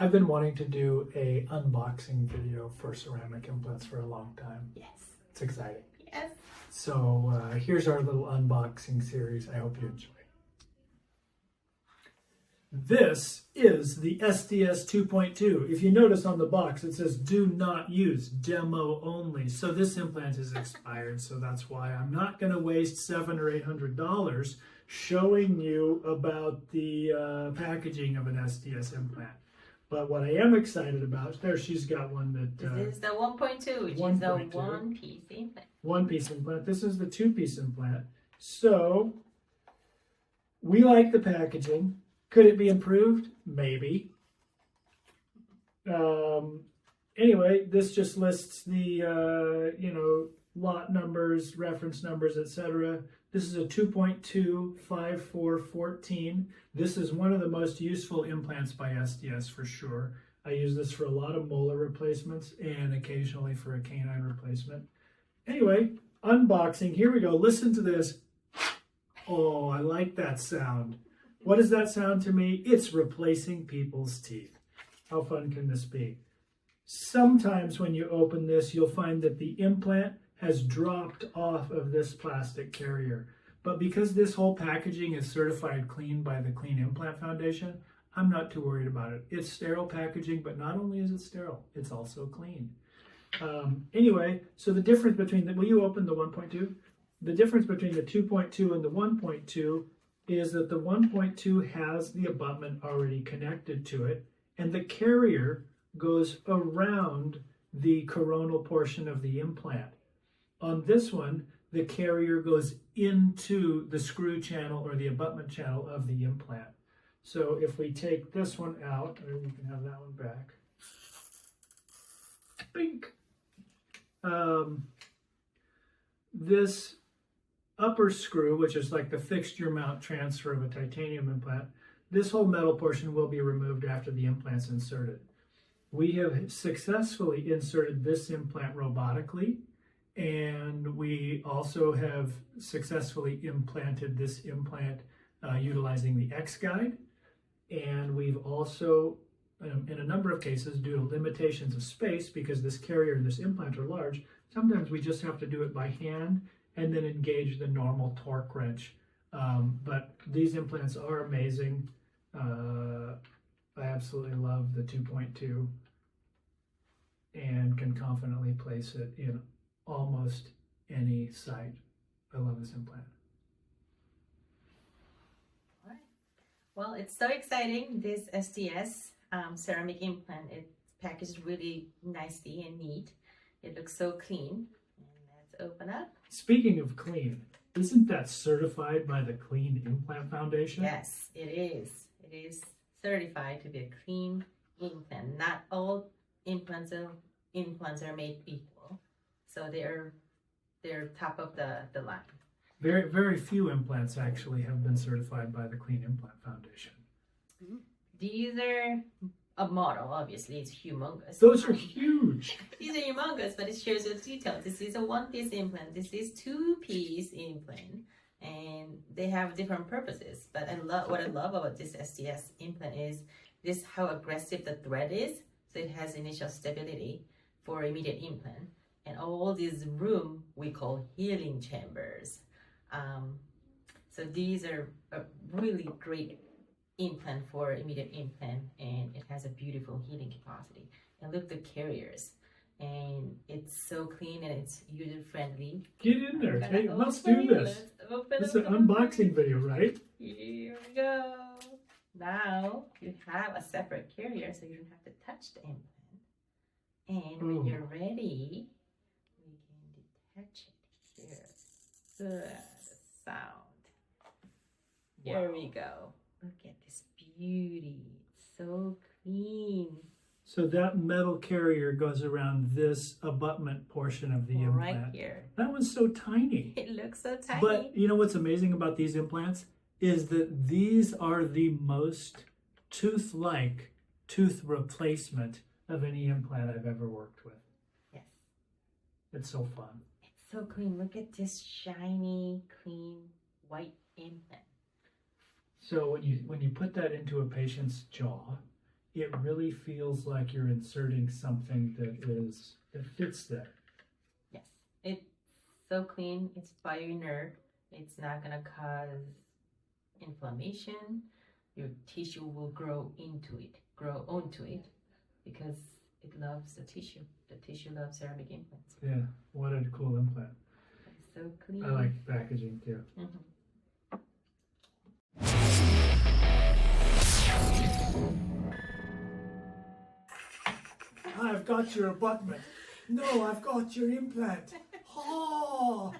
I've been wanting to do a unboxing video for ceramic implants for a long time. Yes. It's exciting. Yes. So here's our little unboxing series. I hope you enjoy. This is the SDS 2.2. If you notice on the box, it says do not use, demo only. So this implant is expired, so that's why I'm not going to waste $700 or $800 showing you about the packaging of an SDS implant. But what I am excited about, there she's got one that... This is the 1.2, which is the one-piece implant. One-piece implant. This is the two-piece implant. So, we like the packaging. Could it be improved? Maybe. Anyway, this just lists the, lot numbers, reference numbers, etc. This is a 2.2 5414. This is one of the most useful implants by SDS for sure. I use this for a lot of molar replacements and occasionally for a canine replacement. Anyway, unboxing. Here we go. Listen to this. Oh, I like that sound. What does that sound to me? It's replacing people's teeth. How fun can this be? Sometimes when you open this, you'll find that the implant has dropped off of this plastic carrier. But because this whole packaging is certified clean by the Clean Implant Foundation, I'm not too worried about it. It's sterile packaging, but not only is it sterile, it's also clean. Anyway, so the difference between will you open the 1.2? The difference between the 2.2 and the 1.2 is that the 1.2 has the abutment already connected to it, and the carrier goes around the coronal portion of the implant. On this one, the carrier goes into the screw channel or the abutment channel of the implant. So if we take this one out, or we can have that one back. Bink! This upper screw, which is like the fixture mount transfer of a titanium implant, this whole metal portion will be removed after the implant's inserted. We have successfully inserted this implant robotically, and we also have successfully implanted this implant utilizing the X-Guide, and we've also, in a number of cases, due to limitations of space, because this carrier and this implant are large, sometimes we just have to do it by hand and then engage the normal torque wrench. But these implants are amazing. I absolutely love the 2.2 and can confidently place it in almost any site. I love this implant. All right. Well, it's so exciting. This SDS ceramic implant, it's packaged really nicely and neat. It looks so clean. Let's open up. Speaking of clean, isn't that certified by the Clean Implant Foundation? Yes, it is. It is certified to be a clean implant. Not all implants are made equal, so they're top of the line. Very, very few implants actually have been certified by the Clean Implant Foundation. These are a model, obviously, it's humongous. Those are huge. These are humongous, but it shows you the details. This is a one-piece implant. This is two-piece implant, and they have different purposes. But what I love about this SDS implant is this how aggressive the thread is. So it has initial stability for immediate implant, and all this room we call healing chambers. So these are a really great implant for immediate implant, and it has a beautiful healing capacity. And look, the carriers, and it's so clean and it's user friendly. Get in there. Hey, let's do this. This is an unboxing video, right? Here we go. Now you have a separate carrier, so you don't have to touch the implant. And when you're ready, we can detach it here. The sound. Here we go. Look at this beauty. It's so clean. So that metal carrier goes around this abutment portion of the implant. Right here. That one's so tiny. It looks so tiny. But you know what's amazing about these implants is that these are the most tooth-like tooth replacement of any implant I've ever worked with. Yes. It's so fun. It's so clean. Look at this shiny, clean, white implant. So when you put that into a patient's jaw, it really feels like you're inserting something that fits there. Yes, it's so clean. It's bio-inert. It's not gonna cause inflammation. Your tissue will grow onto it, because it loves the tissue. The tissue loves ceramic implants. Yeah, what a cool implant. It's so clean. I like the packaging too. I've got your abutment. No, I've got your implant. Oh,